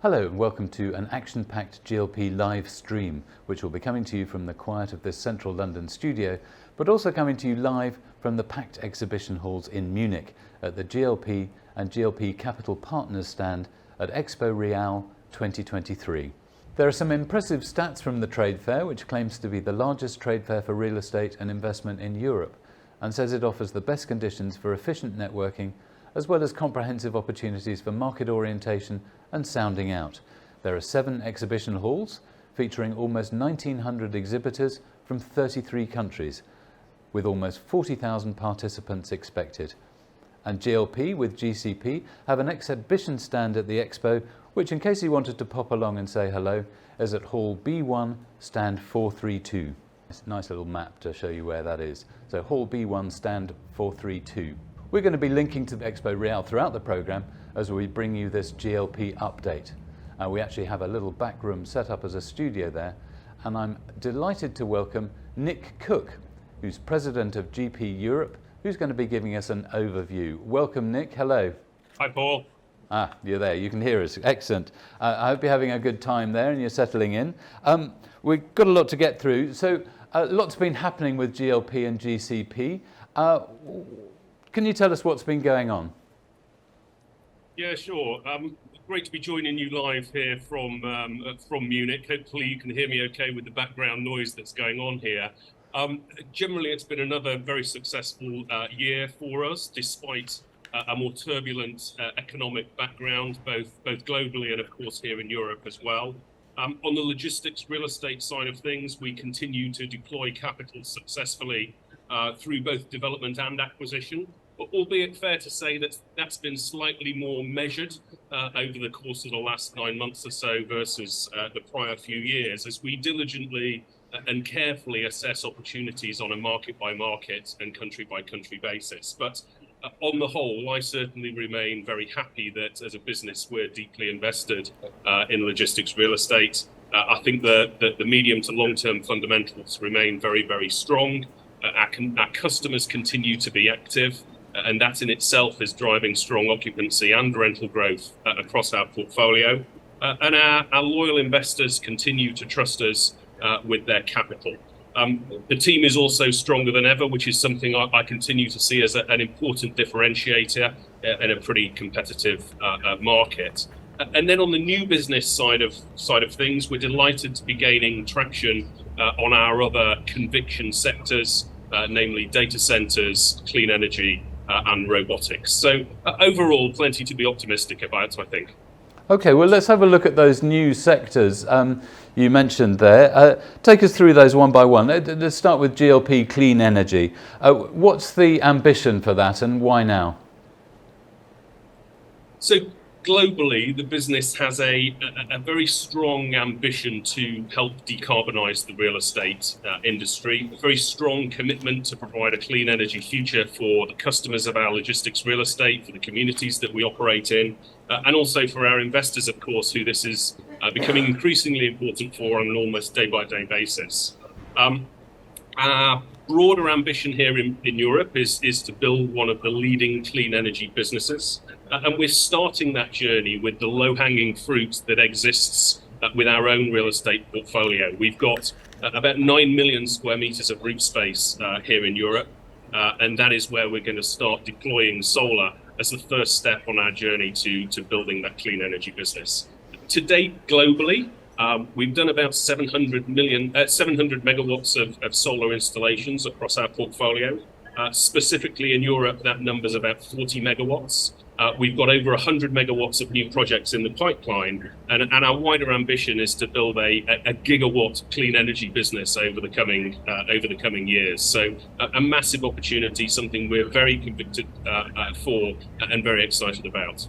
Hello and welcome to an action-packed GLP live stream, which will be coming to you from the quiet of this central London studio, but also coming to you live from the packed exhibition halls in Munich at the GLP and GLP Capital Partners stand at EXPO Real 2023. There are some impressive stats from the trade fair, which claims to be the largest trade fair for real estate and investment in Europe, and says it offers the best conditions for efficient networking, as well as comprehensive opportunities for market orientation and sounding out. There are 7 exhibition halls featuring almost 1,900 exhibitors from 33 countries, with almost 40,000 participants expected. And GLP with GCP have an exhibition stand at the Expo, which, in case you wanted to pop along and say hello, is at Hall B1, stand 432. It's a nice little map to show you where that is. So Hall B1, stand 432. We're going to be linking to the EXPO Real throughout the programme as we bring you this GLP update. We actually have a little back room set up as a studio there, and I'm delighted to welcome Nick Cook, who's President of GP Europe, who's going to be giving us an overview. Welcome, Nick. Hello. Hi, Paul. You're there. You can hear us. Excellent. I hope you're having a good time there and you're settling in. We've got a lot to get through. So lots been happening with GLP and GCP. Can you tell us what's been going on? Yeah, sure. Great to be joining you live here from Munich. Hopefully you can hear me okay with the background noise that's going on here. Generally, it's been another very successful year for us, despite a more turbulent economic background, both globally and of course here in Europe as well. On the logistics real estate side of things, we continue to deploy capital successfully through both development and acquisition, albeit fair to say that that's been slightly more measured over the course of the last 9 months or so versus the prior few years, as we diligently and carefully assess opportunities on a market by market and country by country basis. But on the whole, I certainly remain very happy that as a business we're deeply invested in logistics real estate. I think the medium to long-term fundamentals remain very, very strong. Our customers continue to be active, and that in itself is driving strong occupancy and rental growth across our portfolio. And our loyal investors continue to trust us with their capital. The team is also stronger than ever, which is something I continue to see as an important differentiator in a pretty competitive market. And then on the new business side of things, we're delighted to be gaining traction on our other conviction sectors, namely data centers, clean energy, and robotics. So overall, plenty to be optimistic about, I think. Okay, well, let's have a look at those new sectors you mentioned there. Take us through those one by one. Let's start with GLP Clean Energy. What's the ambition for that and why now? So globally, the business has a very strong ambition to help decarbonise the real estate industry, a very strong commitment to provide a clean energy future for the customers of our logistics real estate, for the communities that we operate in, and also for our investors, of course, who this is becoming increasingly important for on an almost day-by-day basis. Our broader ambition here in Europe is to build one of the leading clean energy businesses. And we're starting that journey with the low-hanging fruit that exists with our own real estate portfolio. We've got about 9 million square meters of roof space here in Europe, and that is where we're going to start deploying solar as the first step on our journey to building that clean energy business. To date, globally, we've done about 700 megawatts of solar installations across our portfolio. Specifically in Europe, that number's about 40 megawatts. We've got over 100 megawatts of new projects in the pipeline, and our wider ambition is to build a gigawatt clean energy business over the coming years. So a massive opportunity, something we're very convicted for and very excited about.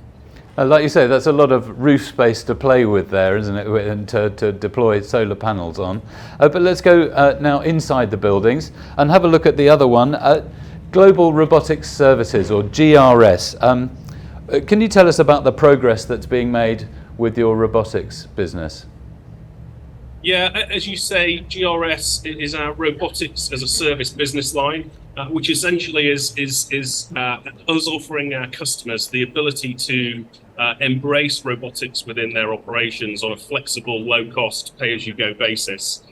Like you say, that's a lot of roof space to play with there, isn't it, and to deploy solar panels on. But let's go now inside the buildings and have a look at the other one, Global Robotics Services, or GRS. Can you tell us about the progress that's being made with your robotics business? Yeah, as you say, GRS is our robotics as a service business line, which essentially is us offering our customers the ability to embrace robotics within their operations on a flexible, low-cost, pay-as-you-go basis.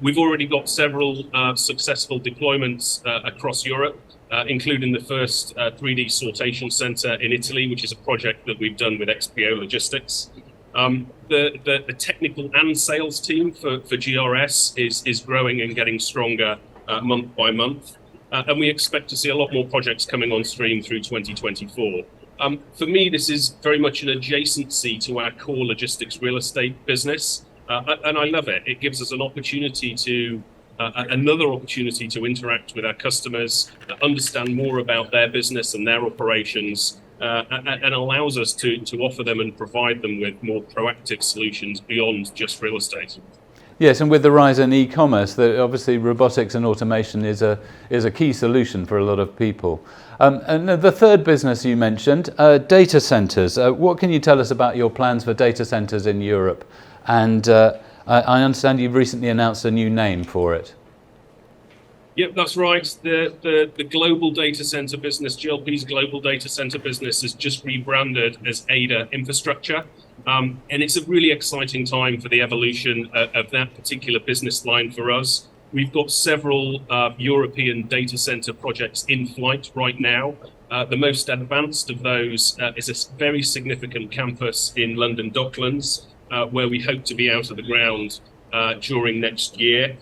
We've already got several successful deployments across Europe, including the first 3D sortation center in Italy, which is a project that we've done with EXPO Logistics. The technical and sales team for GRS is growing and getting stronger month by month. And we expect to see a lot more projects coming on stream through 2024. For me, this is very much an adjacency to our core logistics real estate business. And I love it. It gives us an opportunity to, another opportunity to interact with our customers, understand more about their business and their operations, and allows us to offer them and provide them with more proactive solutions beyond just real estate. Yes, and with the rise in e-commerce, obviously robotics and automation is a key solution for a lot of people. And the third business you mentioned, data centers. What can you tell us about your plans for data centers in Europe? And I understand you've recently announced a new name for it. Yep, that's right. The global data center business, GLP's global data center business, is just rebranded as ADA Infrastructure. And it's a really exciting time for the evolution of that particular business line for us. We've got several European data center projects in flight right now. The most advanced of those is a very significant campus in London Docklands, where we hope to be out of the ground during next year.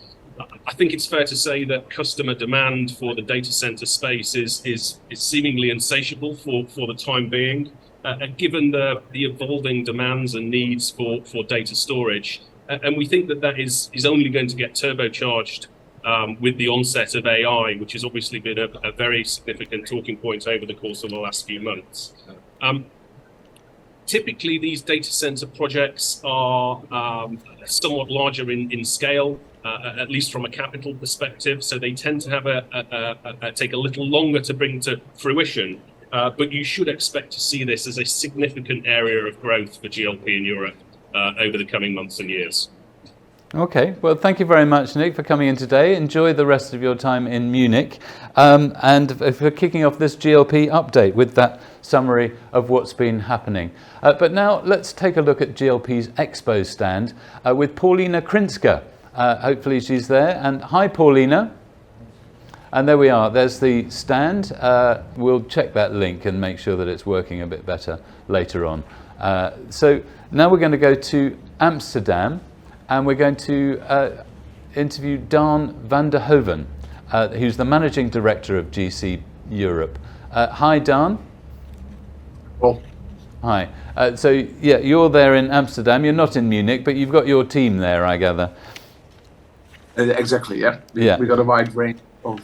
I think it's fair to say that customer demand for the data center space is seemingly insatiable for the time being, given the evolving demands and needs for data storage. And we think that is only going to get turbocharged with the onset of AI, which has obviously been a very significant talking point over the course of the last few months. Typically, these data center projects are somewhat larger in scale, at least from a capital perspective. So they tend to have take a little longer to bring to fruition. But you should expect to see this as a significant area of growth for GLP in Europe over the coming months and years. Okay, well, thank you very much, Nick, for coming in today. Enjoy the rest of your time in Munich and for kicking off this GLP update with that summary of what's been happening. But now let's take a look at GLP's Expo stand with Paulina Krinska. Hopefully she's there. And hi, Paulina. And there we are. There's the stand. We'll check that link and make sure that it's working a bit better later on. So now we're going to go to Amsterdam. And we're going to interview Daan van der Hoven, who's the Managing Director of GC Europe. Hi, Daan. Well, hi. So, yeah, you're there in Amsterdam. You're not in Munich, but you've got your team there, I gather. Exactly, yeah. Yeah. We got a wide range of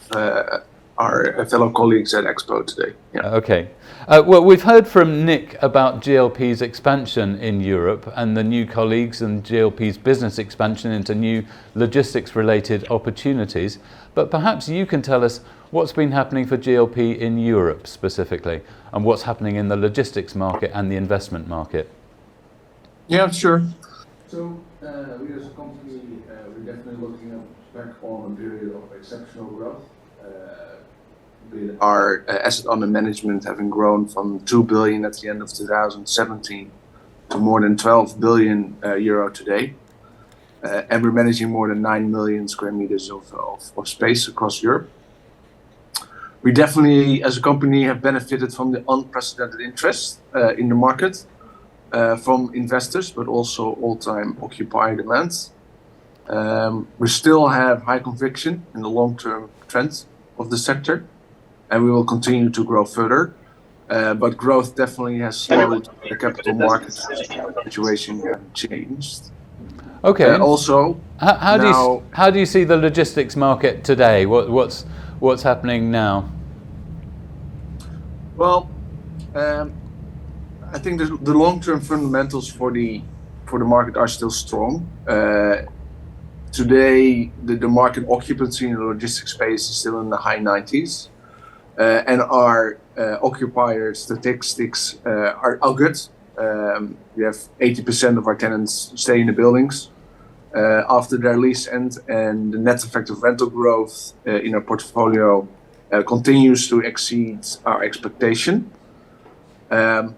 our fellow colleagues at Expo today. Yeah. Okay. Well, we've heard from Nick about GLP's expansion in Europe and the new colleagues and GLP's business expansion into new logistics-related opportunities. But perhaps you can tell us what's been happening for GLP in Europe specifically and what's happening in the logistics market and the investment market. Yeah, sure. So we as a company, we're definitely looking back on a period of exceptional growth. With our asset under management having grown from 2 billion at the end of 2017 to more than 12 billion euro today. And we're managing more than 9 million square meters of space across Europe. We definitely, as a company, have benefited from the unprecedented interest in the market from investors, but also all-time occupier demands. We still have high conviction in the long-term trends of the sector, and we will continue to grow further. But growth definitely has slowed. The capital market situation changed. Okay. Also, how do you see the logistics market today? What's happening now? Well, I think the long-term fundamentals for the market are still strong. Today, the market occupancy in the logistics space is still in the high 90s. And our occupier statistics are good. We have 80% of our tenants stay in the buildings after their lease end, and the net effect of rental growth in our portfolio continues to exceed our expectation. And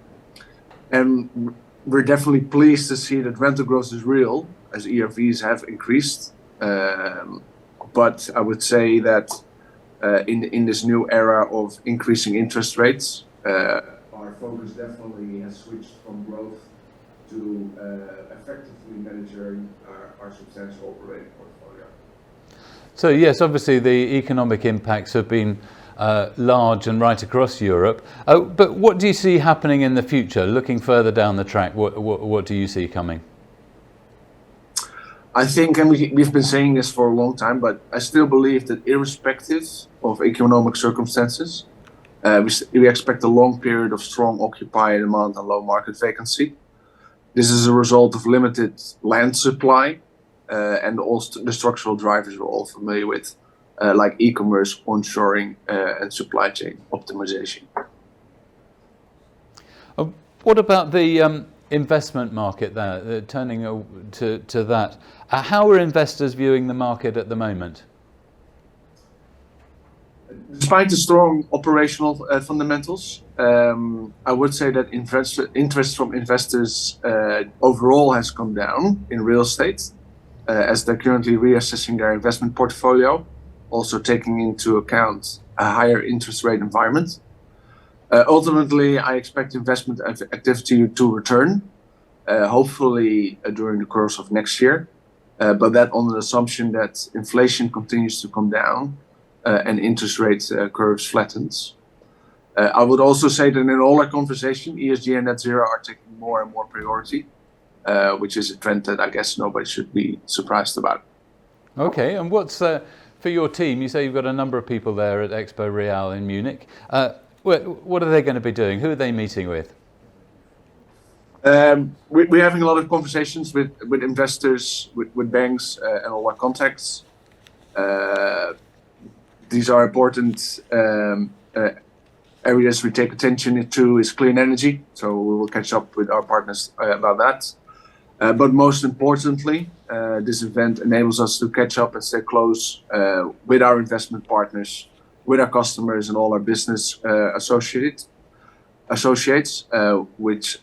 And we're definitely pleased to see that rental growth is real as ERVs have increased. But I would say that in this new era of increasing interest rates, our focus definitely has switched from growth to effectively managing our substantial operating portfolio. So yes, obviously the economic impacts have been large and right across Europe. But what do you see happening in the future? Looking further down the track, what do you see coming? I think, and we've been saying this for a long time, but I still believe that irrespective of economic circumstances, we expect a long period of strong occupier demand and low market vacancy. This is a result of limited land supply and also the structural drivers we're all familiar with, like e-commerce, onshoring, and supply chain optimization. What about the investment market there, turning to that? How are investors viewing the market at the moment? Despite the strong operational fundamentals, I would say that interest from investors overall has come down in real estate, as they're currently reassessing their investment portfolio, also taking into account a higher interest rate environment. Ultimately, I expect investment activity to return, hopefully during the course of next year, but that on the assumption that inflation continues to come down and interest rate curves flattens. I would also say that in all our conversation, ESG and net zero are taking more and more priority, which is a trend that I guess nobody should be surprised about. Okay, and what's for your team? You say you've got a number of people there at EXPO Real in Munich. What are they going to be doing? Who are they meeting with? We're having a lot of conversations with investors, with banks, and all our contacts. These are important areas we take attention to is clean energy, so we will catch up with our partners about that. But most importantly, this event enables us to catch up and stay close with our investment partners, with our customers and all our business associates, which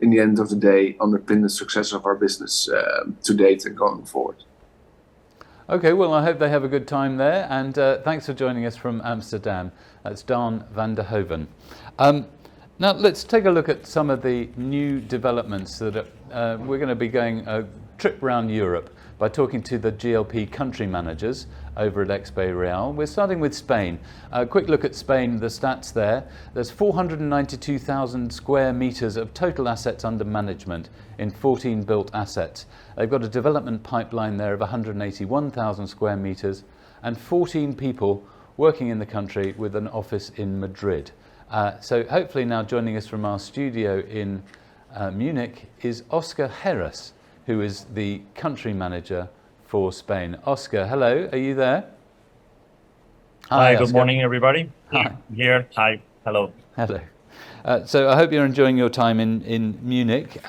in the end of the day underpin the success of our business to date and going forward. Okay, well, I hope they have a good time there, and thanks for joining us from Amsterdam. That's Daan van der Hoven. Now, let's take a look at some of the new developments that we're going to be going a trip around Europe by talking to the GLP country managers over at EXPO Real. We're starting with Spain. A quick look at Spain, the stats there. There's 492,000 square meters of total assets under management in 14 built assets. They've got a development pipeline there of 181,000 square meters and 14 people working in the country with an office in Madrid. So hopefully now joining us from our studio in Munich is Oscar Heras, who is the country manager for Spain. Oscar, hello, are you there? Hi, good morning, everybody. Hi. Here, hi, hello. Hello. So I hope you're enjoying your time in Munich.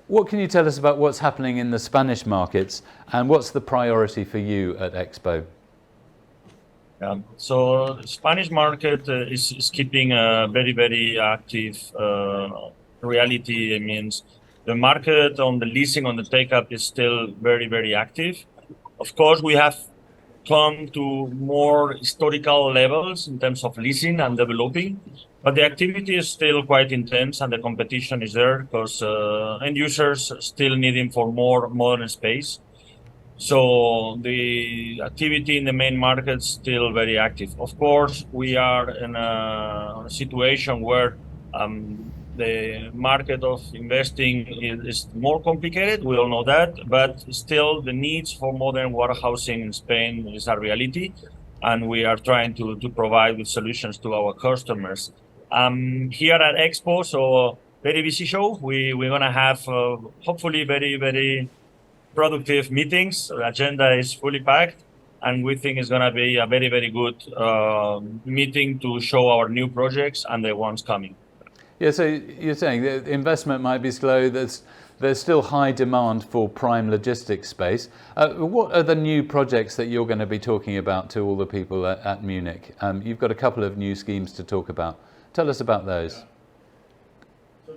What can you tell us about what's happening in the Spanish markets and what's the priority for you at EXPO? So the Spanish market is keeping a very, very active reality. It means the market on the leasing, on the take-up is still very, very active. Of course, we have come to more historical levels in terms of leasing and developing, but the activity is still quite intense and the competition is there because end users still needing for more modern space. So the activity in the main market is still very active. Of course, we are in a situation where the market of investing is more complicated. We all know that, but still the needs for modern warehousing in Spain is a reality, and we are trying to provide with solutions to our customers. Here at EXPO, so very busy show. We're gonna have hopefully very, very productive meetings. The agenda is fully packed, and we think it's gonna be a very, very good meeting to show our new projects and the ones coming. Yeah, so you're saying the investment might be slow. There's still high demand for prime logistics space. What are the new projects that you're going to be talking about to all the people at Munich? You've got a couple of new schemes to talk about. Tell us about those.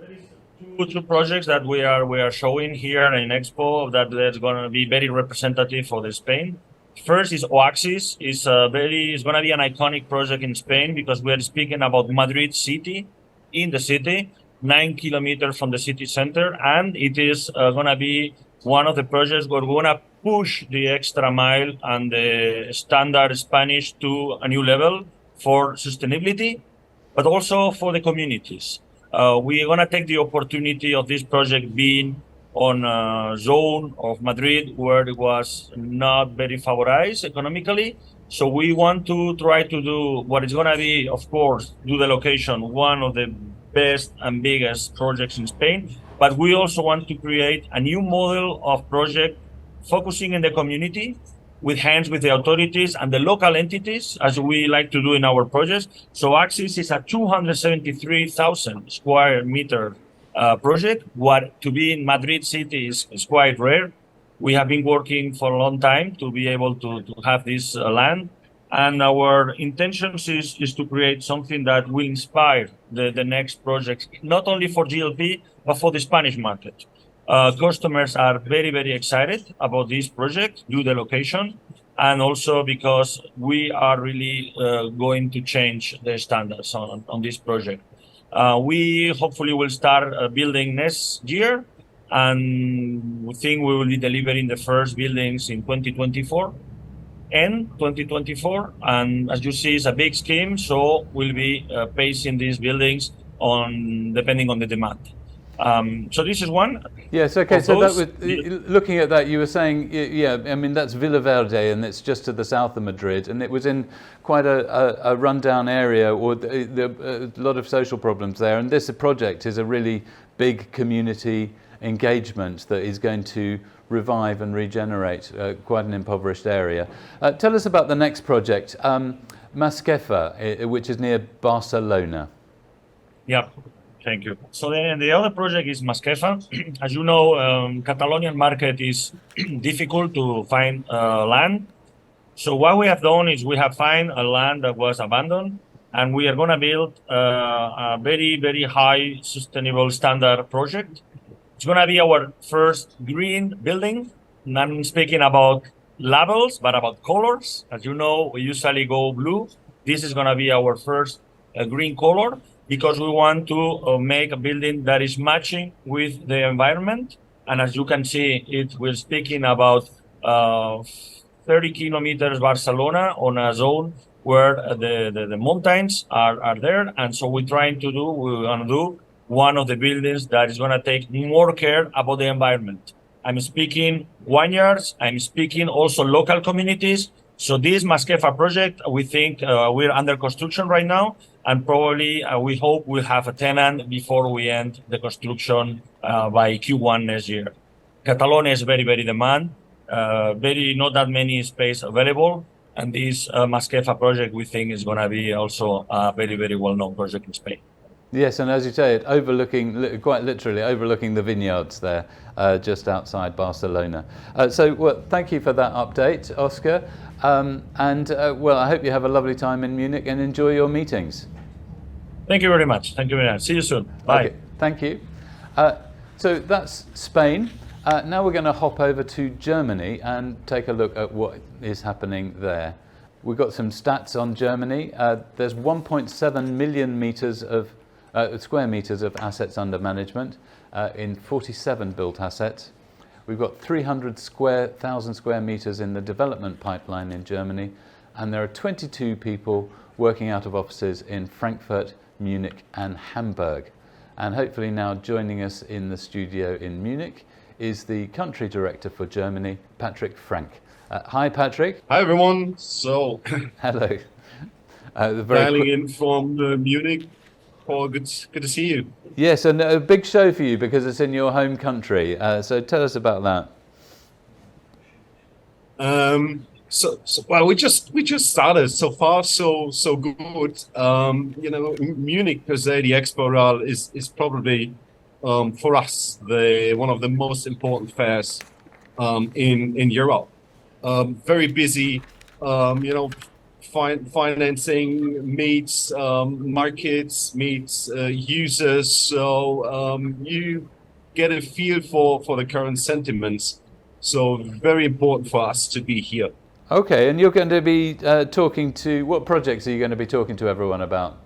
there is two projects that we are showing here in Expo that's going to be very representative for the Spain. First is Oaxis. It's going to be an iconic project in Spain because we are speaking about Madrid city, in the city, 9 kilometers from the city center, and it is going to be one of the projects where we're going to push the extra mile and the standard Spanish to a new level for sustainability, but also for the communities. We're going to take the opportunity of this project being on a zone of Madrid where it was not very favorized economically. So we want to try to do what is going to be, of course, do the location one of the best and biggest projects in Spain. But we also want to create a new model of project focusing in the community with hands with the authorities and the local entities, as we like to do in our projects. So Axis is a 273,000 square meter project. What to be in Madrid city is quite rare. We have been working for a long time to be able to have this land. And our intentions is to create something that will inspire the next projects, not only for GLP, but for the Spanish market. Customers are very, very excited about this project, due to the location, and also because we are really going to change the standards on this project. We hopefully will start building next year, and we think we will be delivering the first buildings in 2024. And as you see, it's a big scheme, so we'll be pacing these buildings depending on the demand. So this is one. Yes, okay. So that was, looking at that, you were saying, yeah, I mean, that's Villaverde, and it's just to the south of Madrid, and it was in quite a rundown area, or a lot of social problems there. And this project is a really big community engagement that is going to revive and regenerate quite an impoverished area. Tell us about the next project, Masquefa, which is near Barcelona. Yeah. Thank you. So the other project is Masquefa. As you know, Catalonian market is difficult to find land. So what we have done is we have found a land that was abandoned, and we are going to build a very, very high sustainable standard project. It's going to be our first green building. And I'm speaking about labels, but about colors. As you know, we usually go blue. This is going to be our first green color, because we want to make a building that is matching with the environment. And as you can see, we're speaking about 30 kilometers Barcelona on a zone where the mountains are there. And so we want to do one of the buildings that is going to take more care about the environment. I'm speaking vineyards, I'm speaking also local communities. So this Masquefa project, we think we're under construction right now, and probably we hope we'll have a tenant before we end the construction by Q1 next year. Catalonia is very, very demand, not that many space available, and this Masquefa project we think is going to be also a very, very well-known project in Spain. Yes, and as you say, quite literally overlooking the vineyards there, just outside Barcelona. So thank you for that update, Oscar. I hope you have a lovely time in Munich and enjoy your meetings. Thank you very much. Thank you very much. See you soon. Bye. Okay, thank you. So that's Spain. Now we're going to hop over to Germany and take a look at what is happening there. We've got some stats on Germany. There's 1.7 million square meters of assets under management in 47 built assets. We've got 300,000 square meters in the development pipeline in Germany, and there are 22 people working out of offices in Frankfurt, Munich and Hamburg. And hopefully now joining us in the studio in Munich is the country director for Germany, Patrick Frank. Hi, Patrick. Hi, everyone. So, hello. Dialing in from Munich. Paul, good to see you. Yes, and a big show for you because it's in your home country. So tell us about that. Well, we just started. So far, so good. Munich per se, the EXPO Real is probably for us one of the most important fairs in Europe. Very busy. financing meets markets, meets users. So you get a feel for the current sentiments. So very important for us to be here. Okay, and you're going to be talking to, what projects are you going to be talking to everyone about?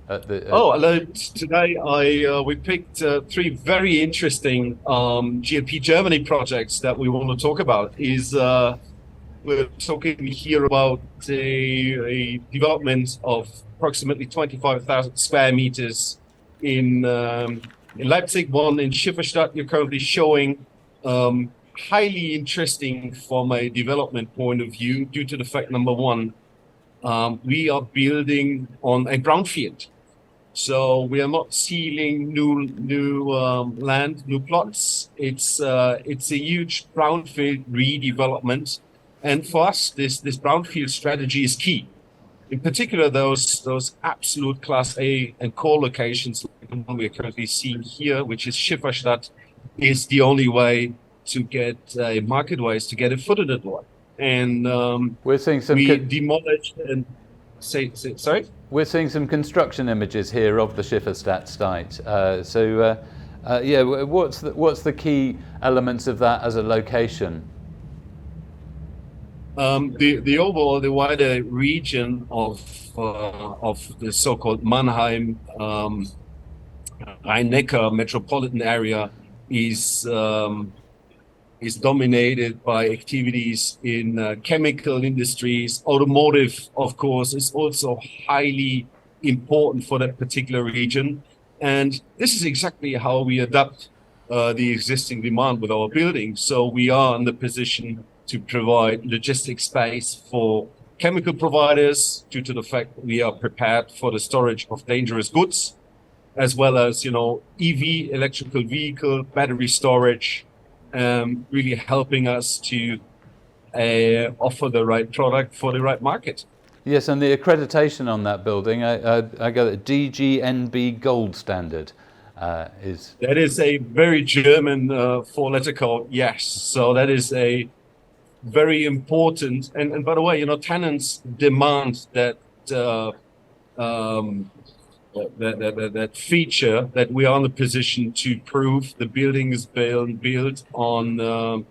Today we picked 3 very interesting GLP Germany projects that we want to talk about. We're talking here about a development of approximately 25,000 square meters in Leipzig, one in Schifferstadt. You're currently showing highly interesting from a development point of view due to the fact, number one, we are building on a brownfield. So we are not sealing new land, new plots. It's a huge brownfield redevelopment. And for us, this brownfield strategy is key. In particular, those absolute Class A and core locations, like the one we're currently seeing here, which is Schifferstadt, is the only way to get market-wise to get a foot in the door. And we're seeing some demolished and sorry. We're seeing some construction images here of the Schifferstadt site. What's the key elements of that as a location? The wider region of the so-called Mannheim Rhein-Neckar metropolitan area is dominated by activities in chemical industries. Automotive, of course, is also highly important for that particular region. And this is exactly how we adapt the existing demand with our buildings. So we are in the position to provide logistic space for chemical providers due to the fact that we are prepared for the storage of dangerous goods, as well as, EV, electrical vehicle, battery storage, really helping us to offer the right product for the right market. Yes, and the accreditation on that building, I got a DGNB Gold standard. That is a very German 4-letter code, yes. So that is a very important, and by the way, tenants demand that that feature, that we are in a position to prove the building is built on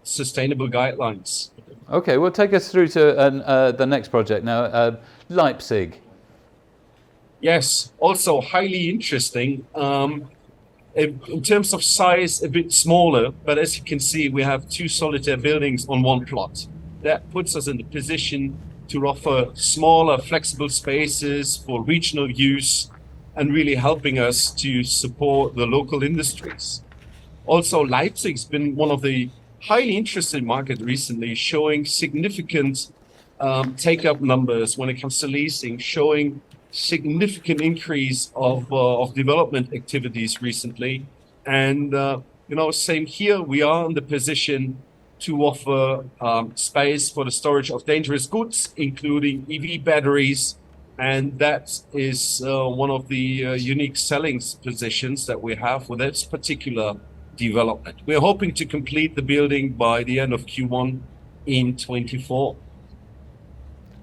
sustainable guidelines. Okay, well, take us through to the next project now, Leipzig. Yes, also highly interesting. In terms of size, a bit smaller, but as you can see, we have 2 solitaire buildings on one plot. That puts us in the position to offer smaller, flexible spaces for regional use and really helping us to support the local industries. Also, Leipzig's been one of the highly interesting markets recently, showing significant take-up numbers when it comes to leasing, showing significant increase of development activities recently. And, same here, we are in the position to offer space for the storage of dangerous goods, including EV batteries. And that is one of the unique selling positions that we have with this particular development. We're hoping to complete the building by the end of Q1 in 24.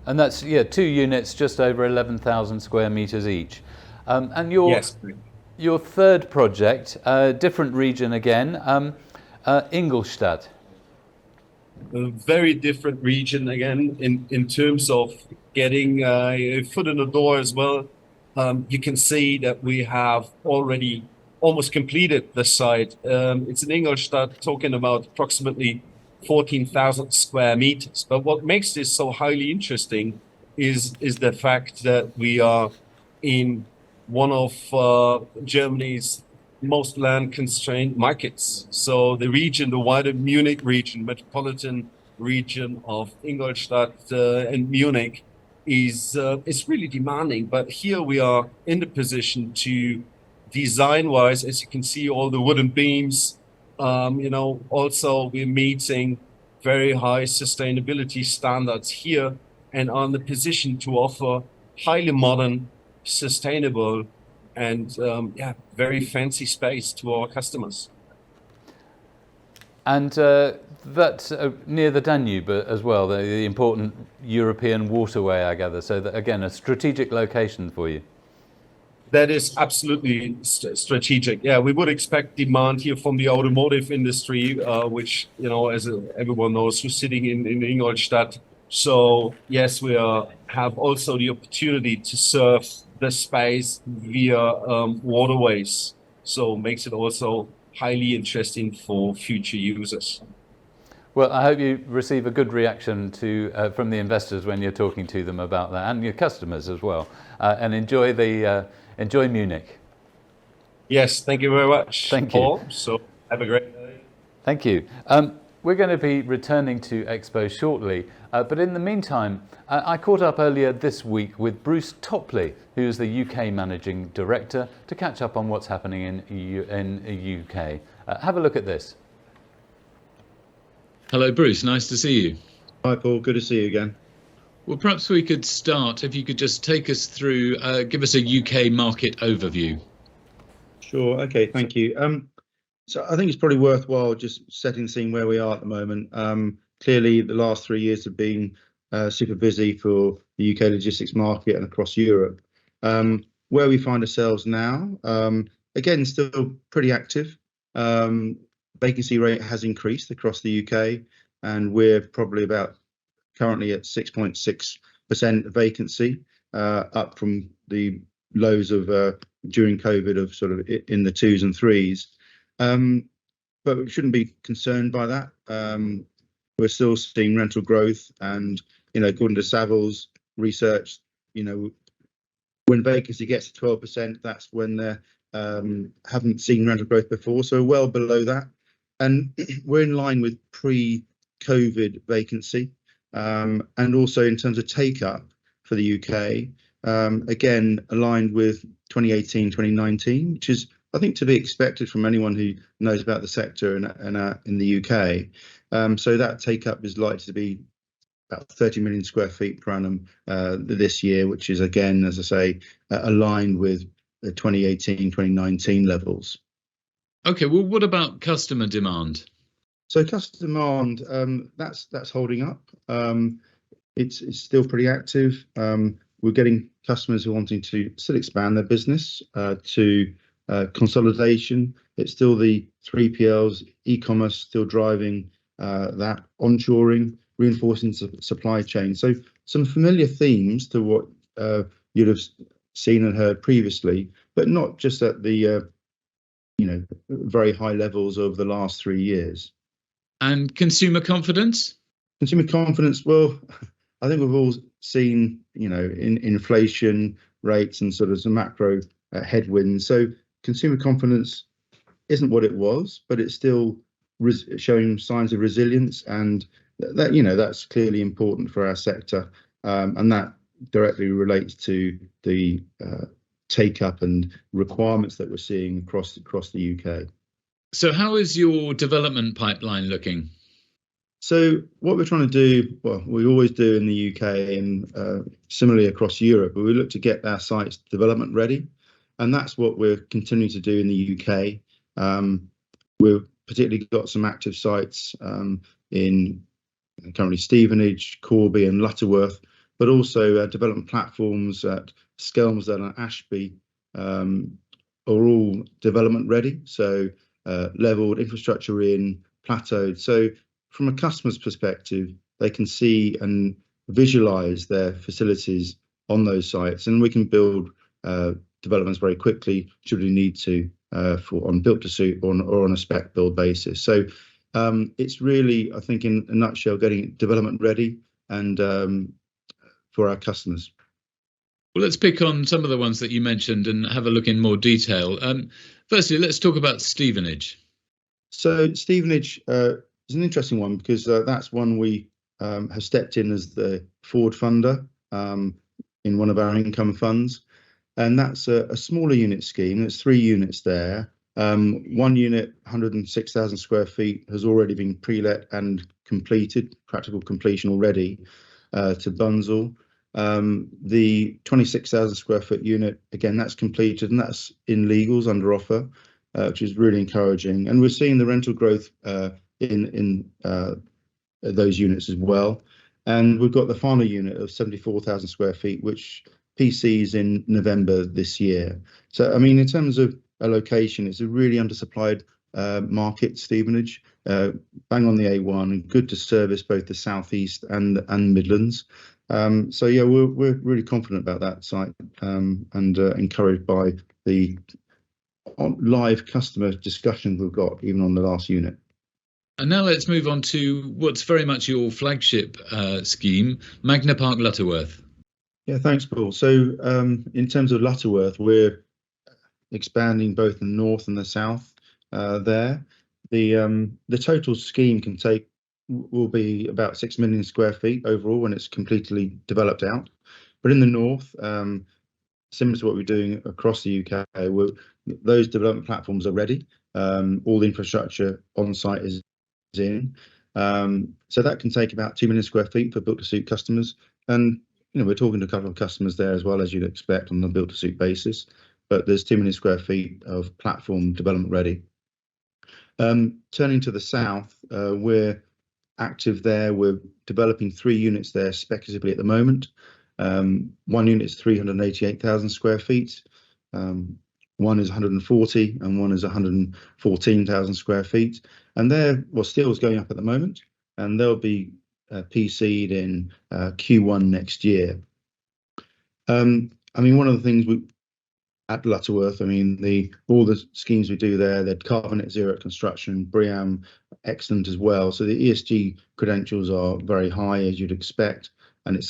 And that's, 2 units, just over 11,000 square meters each. And your third project, different region again, Ingolstadt. A very different region again in terms of getting a foot in the door as well. You can see that we have already almost completed the site. It's in Ingolstadt, talking about approximately 14,000 square meters. But what makes this so highly interesting is the fact that we are in one of Germany's most land-constrained markets. So the region, the wider Munich region, metropolitan region of Ingolstadt and Munich is really demanding. But here we are in the position to, design-wise, as you can see, all the wooden beams. Also we're meeting very high sustainability standards here and are in the position to offer highly modern, sustainable, and very fancy space to our customers. And that's near the Danube as well, the important European waterway, I gather. So that, again, a strategic location for you. That is absolutely strategic. Yeah, we would expect demand here from the automotive industry, which, as everyone knows, who's sitting in Ingolstadt. So yes, we have also the opportunity to serve the space via waterways. So makes it also highly interesting for future users. Well, I hope you receive a good reaction from the investors when you're talking to them about that, and your customers as well. And enjoy Munich. Yes, thank you very much. Thank you. Paul. So have a great day. Thank you. We're going to be returning to Expo shortly, but in the meantime, I caught up earlier this week with Bruce Topley, who's the UK Managing Director, to catch up on what's happening in the UK. Have a look at this. Hello, Bruce. Nice to see you. Hi, Paul. Good to see you again. Well, perhaps we could start, if you could just take us through, give us a UK market overview. Sure. Okay. Thank you. So I think it's probably worthwhile just setting the scene where we are at the moment. Clearly, the last 3 years have been super busy for the UK logistics market and across Europe. Where we find ourselves now, again, still pretty active. Vacancy rate has increased across the UK, and we're probably currently at 6.6% vacancy, up from the lows of during COVID of sort of in the 2s and 3s. But we shouldn't be concerned by that. We're still seeing rental growth, and according to Savills research, when vacancy gets to 12%, that's when they haven't seen rental growth before, so well below that. And we're in line with pre-COVID vacancy, and also in terms of take-up for the UK, again, aligned with 2018, 2019, which is, I think, to be expected from anyone who knows about the sector in the UK. So that take-up is likely to be about 30 million square feet per annum this year, which is, again, as I say, aligned with the 2018, 2019 levels. Okay, well, what about customer demand? So customer demand, that's holding up. It's still pretty active. We're getting customers who are wanting to still expand their business to consolidation. It's still the 3PLs, e-commerce still driving that onshoring, reinforcing supply chain. So some familiar themes to what you'd have seen and heard previously, but not just at the very high levels of the last 3 years. And consumer confidence? Consumer confidence, well, I think we've all seen, in inflation rates and sort of some macro headwinds. So consumer confidence isn't what it was, but it's still showing signs of resilience, and that's clearly important for our sector, and that directly relates to the take-up and requirements that we're seeing across the UK. So how is your development pipeline looking? So what we're trying to do, well, we always do in the UK and similarly across Europe, but we look to get our sites development ready, and that's what we're continuing to do in the UK. We've particularly got some active sites in currently Stevenage, Corby and Lutterworth, but also development platforms at Skelmersdale and Ashby are all development ready. So leveled infrastructure in, plateaued. So from a customer's perspective, they can see and visualize their facilities on those sites, and we can build developments very quickly should we need to on built to suit or on a spec build basis. So it's really, I think, in a nutshell, getting development ready and for our customers. Well, let's pick on some of the ones that you mentioned and have a look in more detail. Firstly, let's talk about Stevenage. So Stevenage is an interesting one because that's one we have stepped in as the forward funder in one of our income funds. And that's a smaller unit scheme. There's 3 units there. One unit, 106,000 square feet, has already been pre-let and completed, practical completion already, to Bunzl. The 26,000 square foot unit, again, that's completed, and that's in legals under offer, which is really encouraging. And we're seeing the rental growth in those units as well. And we've got the final unit of 74,000 square feet, which PCs in November this year. So, I mean, in terms of a location, it's a really undersupplied market, Stevenage, bang on the A1, good to service both the southeast and Midlands. So yeah, we're really confident about that site, and encouraged by the live customer discussions we've got even on the last unit. And now let's move on to what's very much your flagship scheme, Magna Park Lutterworth. Yeah, thanks, Paul. So in terms of Lutterworth, we're expanding both the north and the south there. The total scheme will be about 6 million square feet overall when it's completely developed out. But in the north, similar to what we're doing across the UK, those development platforms are ready. All the infrastructure on site is in. So that can take about 2 million square feet for built-to-suit customers. And we're talking to a couple of customers there as well, as you'd expect on a built-to-suit basis. But there's 2 million square feet of platform development ready. Turning to the south, we're active there. We're developing 3 units there speculatively at the moment. One unit is 388,000 square feet. One is 140 and one is 114,000 square feet. And steel is going up at the moment, and they'll be PC'd in Q1 next year. I mean, one of the things at Lutterworth, I mean, all the schemes we do there, they're carbon net zero construction, BREEAM excellent as well. So the ESG credentials are very high, as you'd expect, and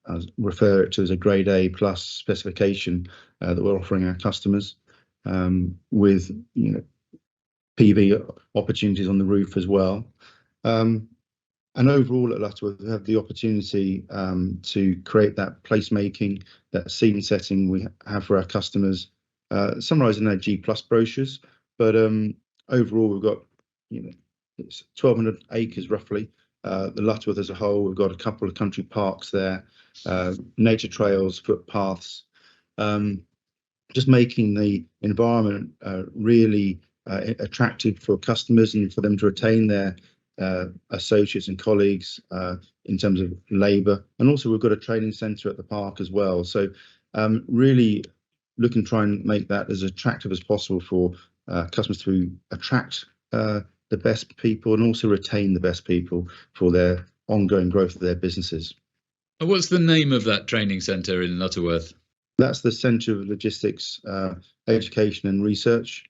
I refer it to as a grade A plus specification that we're offering our customers, with PV opportunities on the roof as well. And overall at Lutterworth, we have the opportunity to create that placemaking, that scene setting we have for our customers, summarised in our G+ brochures. But overall, we've got it's 1,200 acres roughly. The Lutterworth as a whole, we've got a couple of country parks there, nature trails, footpaths, just making the environment really attractive for customers and for them to retain their associates and colleagues in terms of labour. And also we've got a training centre at the park as well. So really looking to try and make that as attractive as possible for customers to attract the best people and also retain the best people for their ongoing growth of their businesses. And what's the name of that training centre in Lutterworth? That's the Centre of Logistics, Education and Research.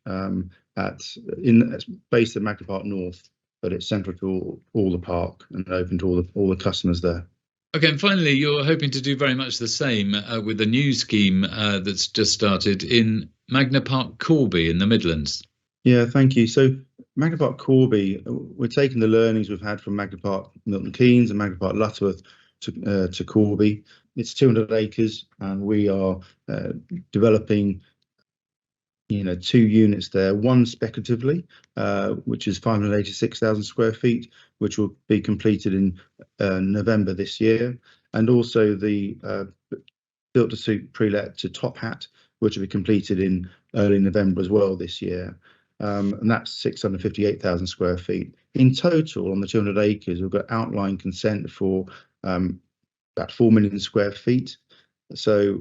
It's based at Magna Park North, but it's central to all the park and open to all the customers there. Okay, and finally, you're hoping to do very much the same with a new scheme that's just started in Magna Park Corby in the Midlands. Yeah, thank you. So Magna Park Corby, we're taking the learnings we've had from Magna Park Milton Keynes and Magna Park Lutterworth to Corby. It's 200 acres, and we are developing 2 units there, one speculatively, which is 586,000 square feet, which will be completed in November this year, and also the built-to-suit pre-let to Top Hat, which will be completed in early November as well this year. And that's 658,000 square feet. In total, on the 200 acres, we've got outline consent for about 4 million square feet. So,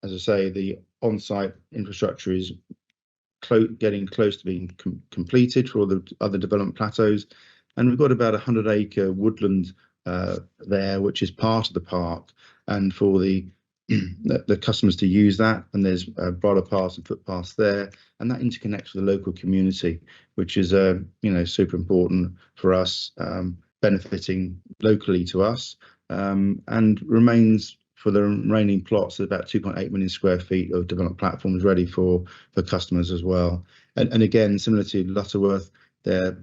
as I say, the on-site infrastructure is getting close to being completed for all the other development plateaus. And we've got about 100-acre woodland there, which is part of the park, and for the customers to use that. And there's bridle paths and footpaths there, and that interconnects with the local community, which is super important for us, benefiting locally to us, and remains for the remaining plots about 2.8 million square feet of development platforms ready for customers as well. And again, similar to Lutterworth, they're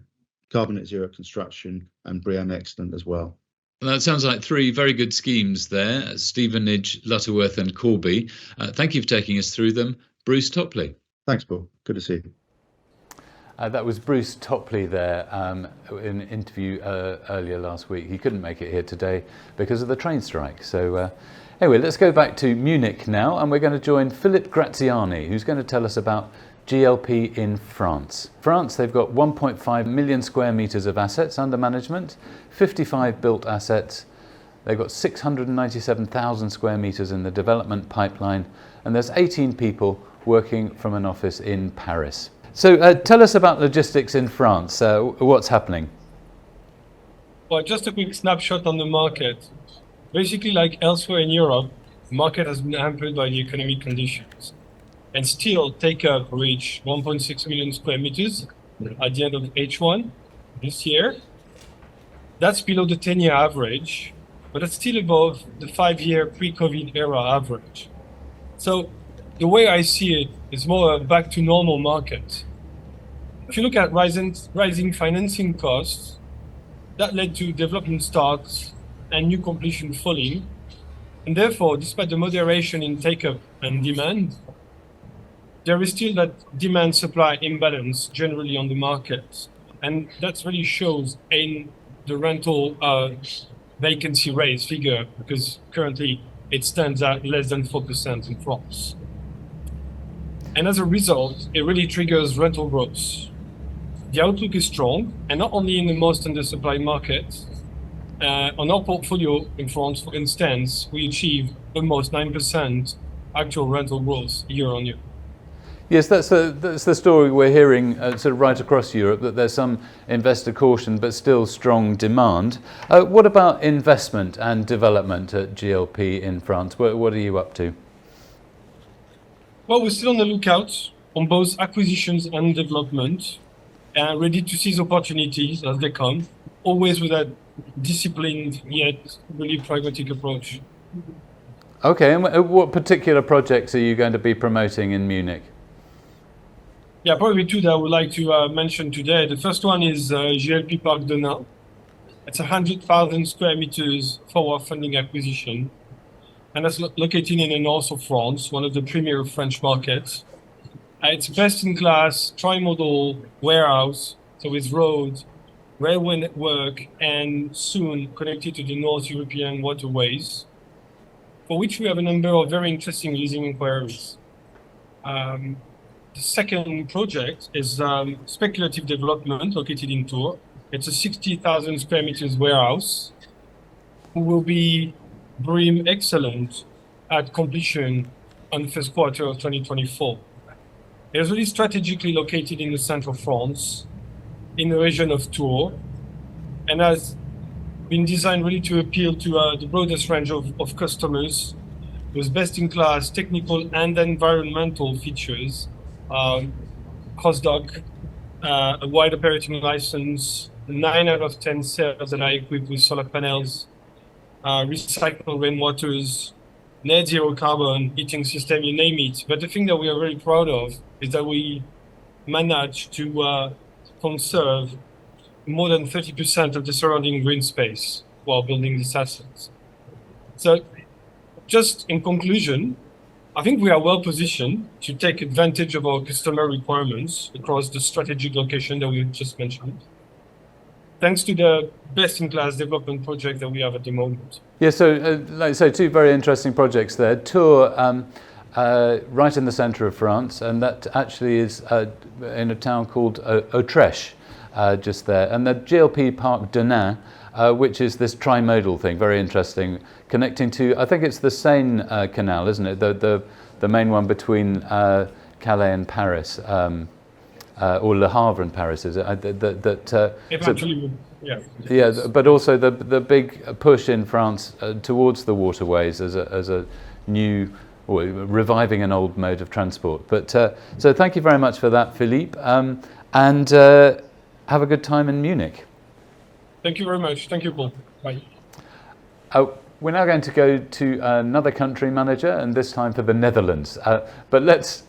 carbon net zero construction and BREEAM excellent as well. Well, that sounds like 3 very good schemes there, Stevenage, Lutterworth and Corby. Thank you for taking us through them. Bruce Topley. Thanks, Paul. Good to see you. That was Bruce Topley there in an interview earlier last week. He couldn't make it here today because of the train strike. So anyway, let's go back to Munich now, and we're going to join Philippe Graziani, who's going to tell us about GLP in France. France, they've got 1.5 million square meters of assets under management, 55 built assets. They've got 697,000 square meters in the development pipeline, and there's 18 people working from an office in Paris. So tell us about logistics in France. What's happening? Well, just a quick snapshot on the market. Basically, like elsewhere in Europe, the market has been hampered by the economic conditions. And still, take-up reached 1.6 million square meters at the end of H1 this year. That's below the 10-year average, but it's still above the 5-year pre-COVID era average. So the way I see it is more a back to normal market. If you look at rising financing costs, that led to development starts and new completion falling. And therefore, despite the moderation in take-up and demand, there is still that demand-supply imbalance generally on the market. And that really shows in the rental vacancy rate figure, because currently it stands at less than 4% in France. And as a result, it really triggers rental growth. The outlook is strong, and not only in the most undersupplied markets. On our portfolio in France, for instance, we achieved almost 9% actual rental growth year on year. Yes, that's the story we're hearing sort of right across Europe, that there's some investor caution but still strong demand. What about investment and development at GLP in France? What are you up to? Well, we're still on the lookout on both acquisitions and development, and ready to seize opportunities as they come, always with that disciplined yet really pragmatic approach. Okay, and what particular projects are you going to be promoting in Munich? Yeah, probably two that I would like to mention today. The first one is GLP Parc Daan. It's 100,000 square meters for our funding acquisition. And that's located in the north of France, one of the premier French markets. It's best-in-class tri-modal warehouse, so with roads, railway network, and soon connected to the North European waterways, for which we have a number of very interesting leasing inquiries. The second project is speculative development located in Tours. It's a 60,000 square meters warehouse, who will be BREEAM Excellent at completion on the first quarter of 2024. It is really strategically located in the center of France, in the region of Tours, and has been designed really to appeal to the broadest range of customers with best-in-class technical and environmental features. Cross-dock, a wide operating license, 9 out of 10 cells that are equipped with solar panels, recycled rainwaters, net zero carbon heating system, you name it. But the thing that we are very proud of is that we managed to conserve more than 30% of the surrounding green space while building these assets. So just in conclusion, I think we are well positioned to take advantage of our customer requirements across the strategic location that we just mentioned, thanks to the best-in-class development project that we have at the moment. Yeah, so like I say, two very interesting projects there. Tours, right in the centre of France, and that actually is in a town called Autrèche, just there. And the GLP Parc Daan, which is this trimodal thing, very interesting, connecting to, I think it's the Seine Canal, isn't it? The main one between Calais and Paris, or Le Havre and Paris, is it? Yeah, but also the big push in France towards the waterways as a new, or reviving an old mode of transport. But so thank you very much for that, Philippe, and have a good time in Munich. Thank you very much. Thank you, Paul. Bye. We're now going to go to another country manager, and this time for the Netherlands. But let's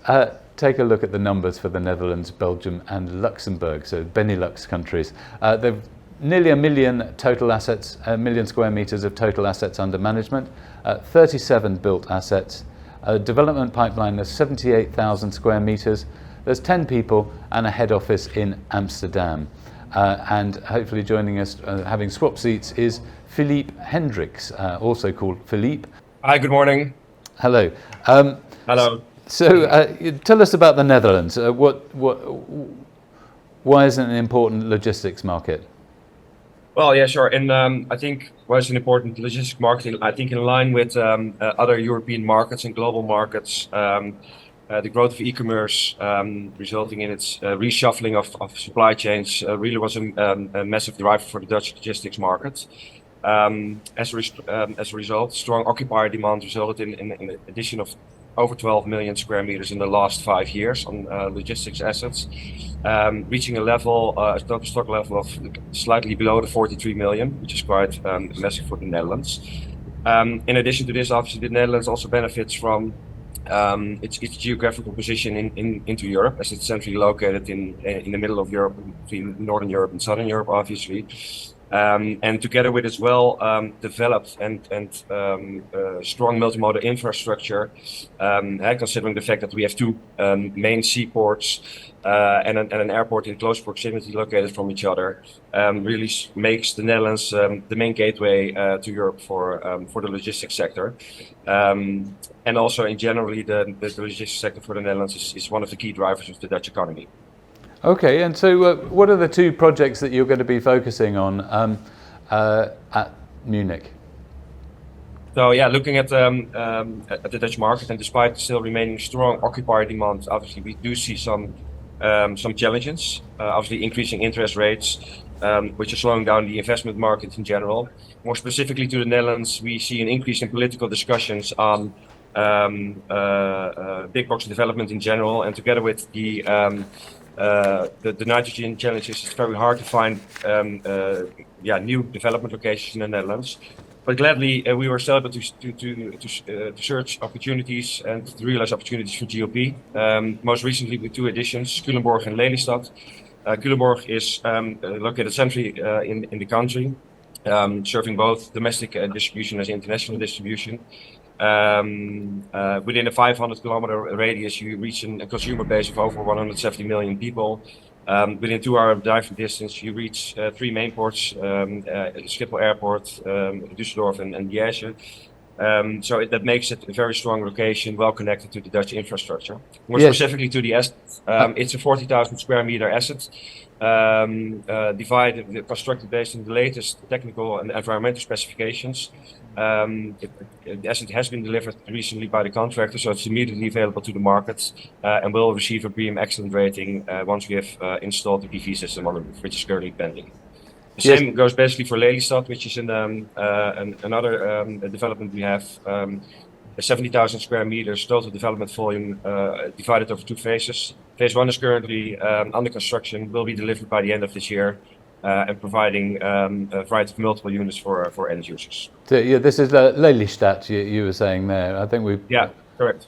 take a look at the numbers for the Netherlands, Belgium and Luxembourg, so Benelux countries. They've nearly 1 million total assets, 1 million square meters of total assets under management, 37 built assets, a development pipeline of 78,000 square meters. There's 10 people and a head office in Amsterdam. And hopefully joining us, having swap seats, is Philippe Hendriks, also called Philippe. Hi, good morning. Hello. Hello. Tell us about the Netherlands. Why is it an important logistics market? Well, yeah, sure. And I think why it's an important logistics market, I think in line with other European markets and global markets, the growth of e-commerce resulting in its reshuffling of supply chains really was a massive driver for the Dutch logistics market. As a result, strong occupier demand resulted in an addition of over 12 million square meters in the last 5 years on logistics assets, reaching a total stock level of slightly below the 43 million, which is quite massive for the Netherlands. In addition to this, obviously, the Netherlands also benefits from its geographical position into Europe, as it's centrally located in the middle of Europe, between Northern Europe and Southern Europe, obviously. And together with as well developed and strong multimodal infrastructure, considering the fact that we have two main seaports and an airport in close proximity located from each other, really makes the Netherlands the main gateway to Europe for the logistics sector. And also in generally the logistics sector for the Netherlands is one of the key drivers of the Dutch economy. Okay, and so what are the two projects that you're going to be focusing on at Munich? So yeah, looking at the Dutch market, and despite still remaining strong occupier demand, obviously we do see some challenges. Obviously, increasing interest rates, which are slowing down the investment market in general. More specifically to the Netherlands, we see an increase in political discussions on big box development in general, and together with the nitrogen challenges, it's very hard to find new development locations in the Netherlands. But gladly, we were able to search opportunities and to realize opportunities for GLP. Most recently with two additions, Culemborg and Lelystad. Culemborg is located centrally in the country, serving both domestic distribution as international distribution. Within a 500 kilometer radius, you reach a consumer base of over 170 million people. Within 2 hour driving distance, you reach 3 main ports, Schiphol Airport, Düsseldorf and Liège. So that makes it a very strong location, well connected to the Dutch infrastructure. More specifically to the asset, it's a 40,000 square meter asset, constructed based on the latest technical and environmental specifications. The asset has been delivered recently by the contractor, so it's immediately available to the market and will receive a BREEAM Excellent rating once we have installed the PV system on the roof, which is currently pending. The same goes basically for Lelystad, which is another development we have. 70,000 square meters total development volume, divided over 2 phases. Phase 1 is currently under construction, will be delivered by the end of this year, and providing a variety of multiple units for end users. So, yeah, this is Lelystad you were saying there. I think correct.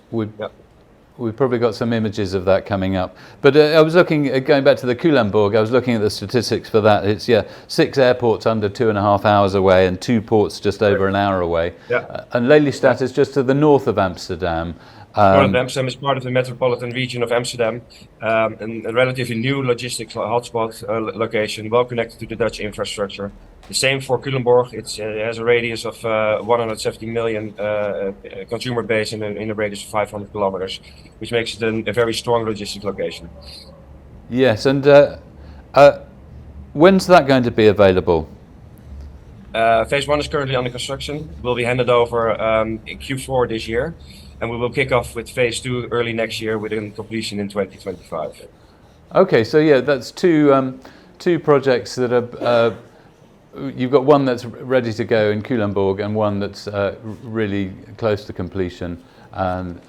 We've probably got some images of that coming up. But I was looking, going back to the Culemborg, I was looking at the statistics for that. It's 6 airports under 2.5 hours away and 2 ports just over an hour away. And Lelystad is just to the north of Amsterdam. Amsterdam is part of the metropolitan region of Amsterdam, and a relatively new logistics hotspot location, well connected to the Dutch infrastructure. The same for Culemborg. It has a radius of 170 million consumer base in a radius of 500 kilometers, which makes it a very strong logistic location. Yes, and when's that going to be available? Phase 1 is currently under construction. Will be handed over in Q4 this year. And we will kick off with phase 2 early next year, within completion in 2025. Okay, so yeah, that's two projects that are. You've got one that's ready to go in Culemborg and one that's really close to completion and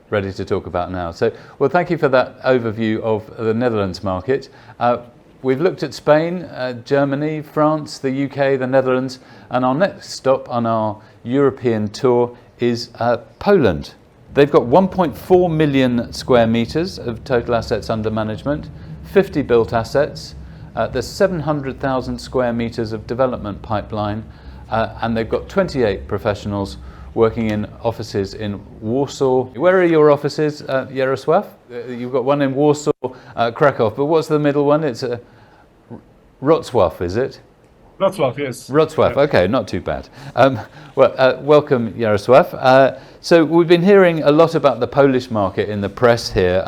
ready to talk about now. So, well, thank you for that overview of the Netherlands market. We've looked at Spain, Germany, France, the UK, the Netherlands, and our next stop on our European tour is Poland. They've got 1.4 million square meters of total assets under management, 50 built assets. There's 700,000 square meters of development pipeline, and they've got 28 professionals working in offices in Warsaw. Where are your offices, Jaroslaw? You've got one in Warsaw, Krakow, but what's the middle one? It's Wrocław, is it? Wrocław, yes. Wrocław, okay, not too bad. Welcome, Jaroslaw. So we've been hearing a lot about the Polish market in the press here.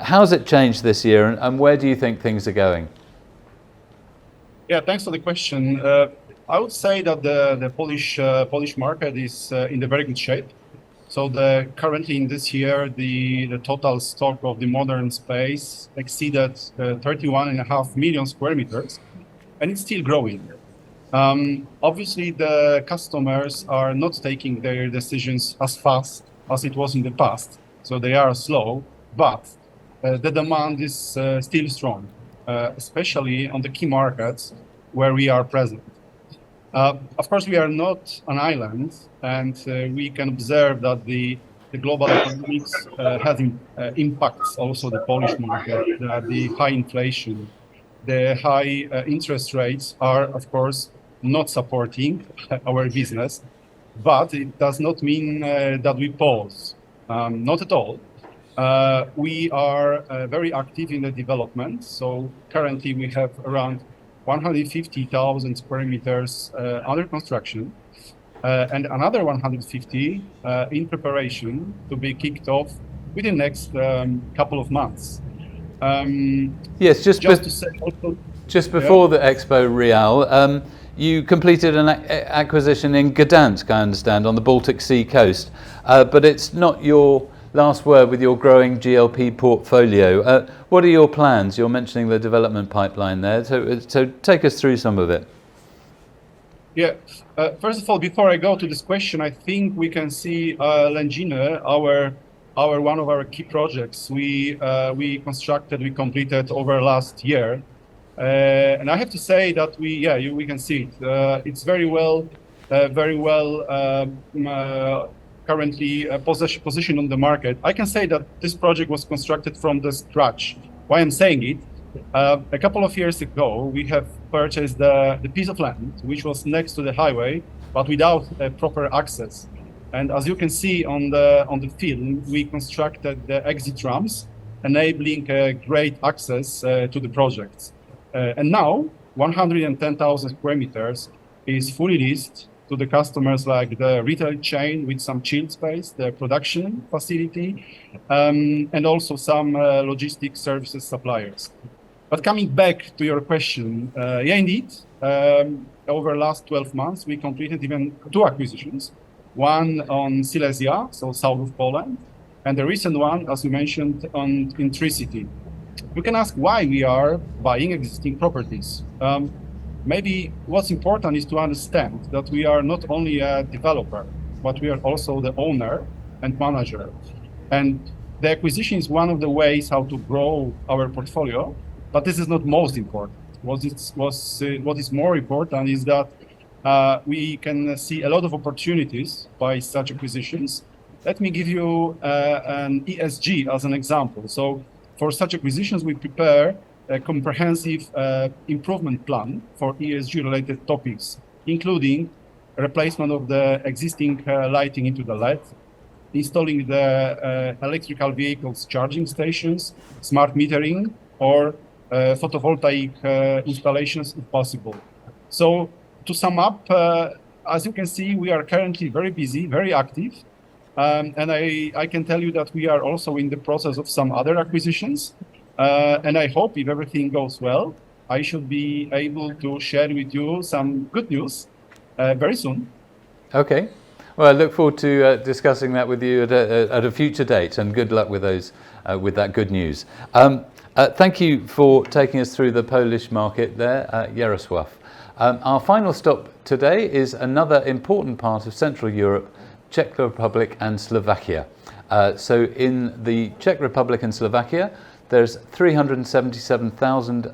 How's it changed this year, and where do you think things are going? Yeah, thanks for the question. I would say that the Polish market is in a very good shape. So currently in this year, the total stock of the modern space exceeded 31.5 million square meters, and it's still growing. Obviously, the customers are not taking their decisions as fast as it was in the past, so they are slow, but the demand is still strong, especially on the key markets where we are present. Of course, we are not an island, and we can observe that the global economics impacts also the Polish market. The high inflation, the high interest rates are, of course, not supporting our business, but it does not mean that we pause. Not at all. We are very active in the development. So currently we have around 150,000 square meters under construction, and another 150 in preparation to be kicked off within the next couple of months. Yes, just before the EXPO Real, you completed an acquisition in Gdansk, I understand, on the Baltic Sea coast, but it's not your last word with your growing GLP portfolio. What are your plans? You're mentioning the development pipeline there, so take us through some of it. Yeah, first of all, before I go to this question, I think we can see Lędziny, our one of our key projects. We completed over last year, and I have to say that we can see it. It's very well currently positioned on the market. I can say that this project was constructed from the scratch. Why I'm saying it? A couple of years ago, we have purchased the piece of land which was next to the highway, but without proper access. And as you can see on the film, we constructed the exit ramps, enabling great access to the project. And now 110,000 square meters is fully leased to the customers, like the retail chain with some chilled space, the production facility, and also some logistics services suppliers. But coming back to your question, yeah, indeed, over the last 12 months, we completed even 2 acquisitions, one on Silesia, so south of Poland, and the recent one, as you mentioned, in Tri-City. You can ask why we are buying existing properties. Maybe what's important is to understand that we are not only a developer, but we are also the owner and manager. And the acquisition is one of the ways how to grow our portfolio, but this is not most important. What is more important is that we can see a lot of opportunities by such acquisitions. Let me give you an ESG as an example. So for such acquisitions, we prepare a comprehensive improvement plan for ESG related topics, including replacement of the existing lighting into the LED, installing the electrical vehicles charging stations, smart metering, or photovoltaic installations if possible. So to sum up, as you can see, we are currently very busy, very active. And I can tell you that we are also in the process of some other acquisitions. And I hope if everything goes well, I should be able to share with you some good news very soon. Okay. Well, I look forward to discussing that with you at a future date, and good luck with those with that good news. Thank you for taking us through the Polish market there, Jaroslaw. Our final stop today is another important part of Central Europe, Czech Republic and Slovakia. So in the Czech Republic and Slovakia, there's 377,000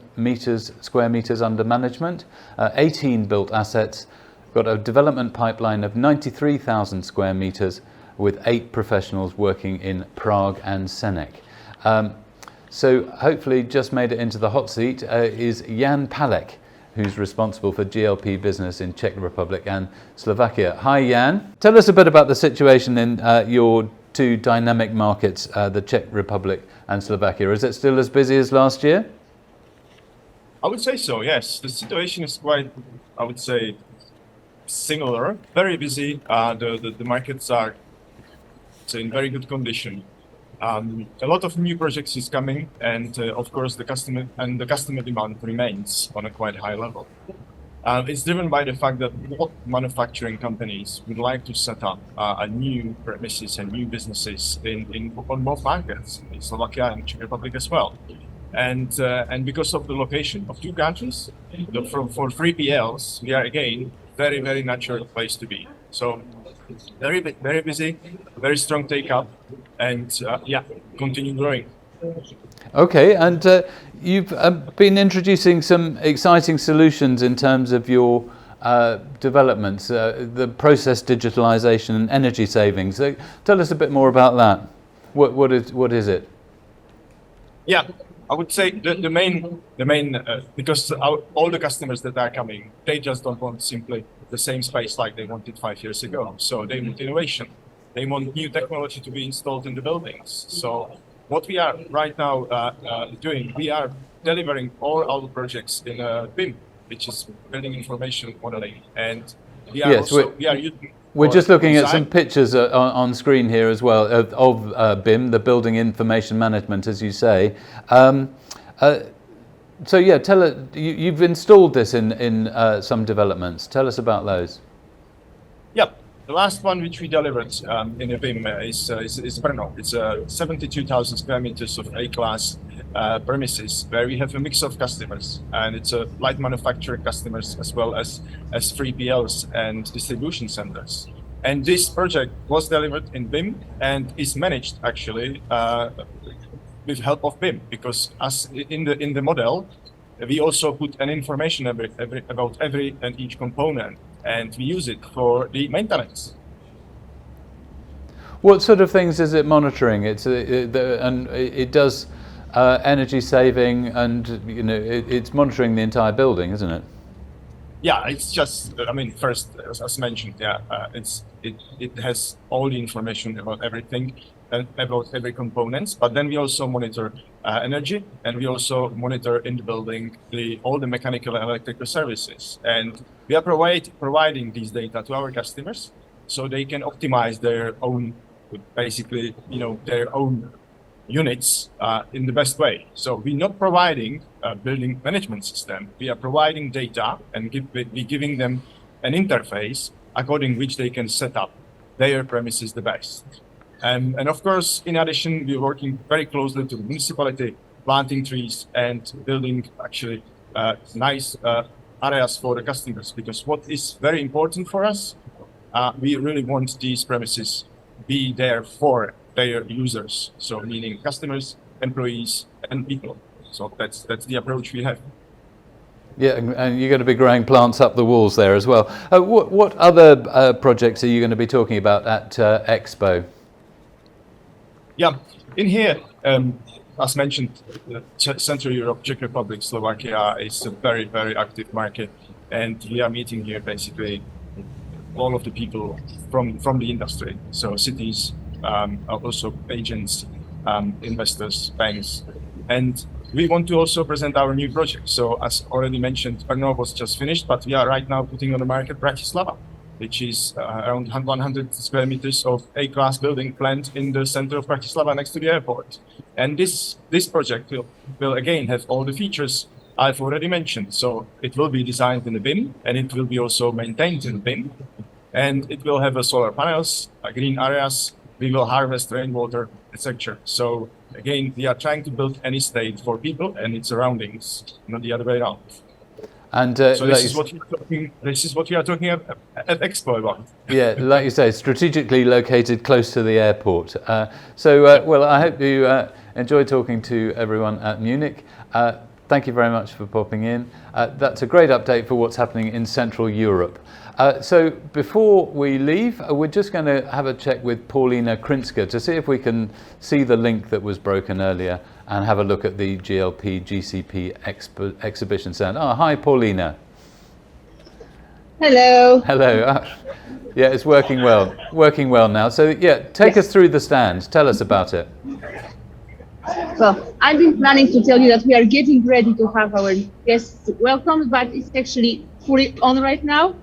square meters under management, 18 built assets, got a development pipeline of 93,000 square meters with 8 professionals working in Prague and Senek. So hopefully just made it into the hot seat is Jan Palek, who's responsible for GLP business in Czech Republic and Slovakia. Hi Jan, tell us a bit about the situation in your 2 dynamic markets, the Czech Republic and Slovakia. Is it still as busy as last year? I would say so, yes. The situation is quite, I would say, similar. Very busy. The markets are in very good condition. A lot of new projects is coming, and of course the customer demand remains on a quite high level. It's driven by the fact that what manufacturing companies would like to set up a new premises and new businesses on both markets, in Slovakia and Czech Republic as well. And because of the location of two countries, for 3PLs, we are again very, very natural place to be. So very busy, very strong take up, and continue growing. Okay, and you've been introducing some exciting solutions in terms of your developments, the process digitalization and energy savings. So tell us a bit more about that. What is it? Yeah, I would say the main because all the customers that are coming, they just don't want simply the same space like they wanted 5 years ago. So they want innovation. They want new technology to be installed in the buildings. So what we are right now doing, we are delivering all our projects in BIM, which is Building Information Modeling, and we are using. We're just looking at some pictures on screen here as well of BIM, the Building Information Management, as you say. So yeah, you've installed this in some developments. Tell us about those. Yeah, the last one which we delivered in a BIM is Brno. It's 72,000 square meters of A-class premises where we have a mix of customers, and it's a light manufacturing customers as well as 3PLs and distribution centers. And this project was delivered in BIM and is managed actually with help of BIM, because as in the model, we also put an information about every and each component, and we use it for the maintenance. What sort of things is it monitoring? And it does energy saving, and it's monitoring the entire building, isn't it? Yeah, it's just, I mean, first, as mentioned, it has all the information about everything, about every components, but then we also monitor energy, and we also monitor in the building all the mechanical and electrical services. And we are providing these data to our customers so they can optimize their own, basically, their own units in the best way. So we're not providing a building management system. We are providing data and giving them an interface according which they can set up their premises the best. And of course, in addition, we're working very closely to the municipality, planting trees and building actually nice areas for the customers, because what is very important for us, we really want these premises be there for their users, so meaning customers, employees, and people. So that's the approach we have. Yeah, and you're going to be growing plants up the walls there as well. What other projects are you going to be talking about at EXPO? Yeah, in here, as mentioned, Central Europe, Czech Republic, Slovakia is a very, very active market, and we are meeting here basically all of the people from the industry, so cities, also agents, investors, banks, and we want to also present our new project. So as already mentioned, Brno was just finished, but we are right now putting on the market Bratislava, which is around 100 square meters of A-class building planned in the center of Bratislava next to the airport. And this project will again have all the features I've already mentioned. So it will be designed in the BIM, and it will be also maintained in BIM, and it will have solar panels, green areas. We will harvest rainwater, etc. So again, we are trying to build any state for people and its surroundings, not the other way around. And so this is what we are talking at EXPO about. Yeah, like you say, strategically located close to the airport. Well, I hope you enjoyed talking to everyone at Munich. Thank you very much for popping in. That's a great update for what's happening in Central Europe. So before we leave, we're just going to have a check with Paulina Krinska to see if we can see the link that was broken earlier and have a look at the GLP GCP exhibition stand. Oh, hi, Paulina. Hello. Hello. Yeah, it's working well now. So yeah, take us through the stand. Tell us about it. Well, I've been planning to tell you that we are getting ready to have our guests welcomed, but it's actually fully on right now.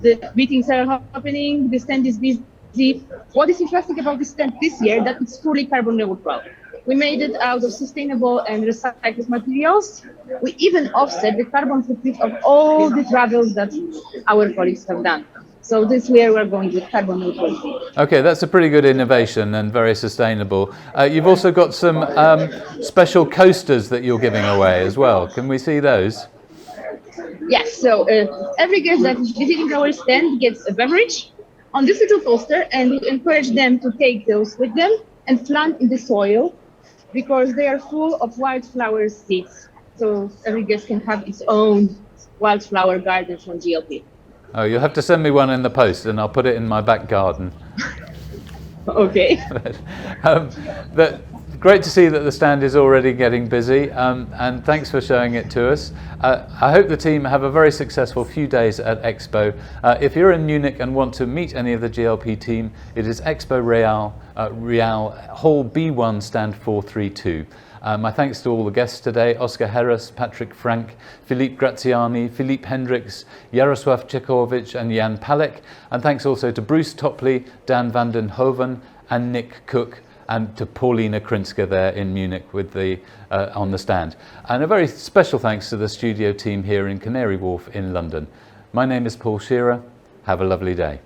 The meetings are happening, the stand is busy. What is interesting about this stand this year, that it's fully carbon neutral. We made it out of sustainable and recycled materials. We even offset the carbon footprint of all the travels that our colleagues have done. So this year we're going with carbon neutrality. Okay, that's a pretty good innovation and very sustainable. You've also got some special coasters that you're giving away as well. Can we see those? Yes, so every guest that is visiting our stand gets a beverage on this little poster, and we encourage them to take those with them and plant in the soil because they are full of wildflower seeds. So every guest can have its own wildflower garden from GLP. Oh, you'll have to send me one in the post and I'll put it in my back garden. Okay. Great to see that the stand is already getting busy, and thanks for showing it to us. I hope the team have a very successful few days at Expo. If you're in Munich and want to meet any of the GLP team, it is EXPO Real, Hall B1, stand 432. My thanks to all the guests today: Oscar Heras, Patrick Frank, Philippe Graziani, Philippe Hendriks, Jaroslaw Czechowicz and Jan Palek. And thanks also to Bruce Topley, Daan van den Hoven and Nick Cook, and to Paulina Krinska there in Munich with the on the stand. And a very special thanks to the studio team here in Canary Wharf in London. My name is Paul Shearer. Have a lovely day.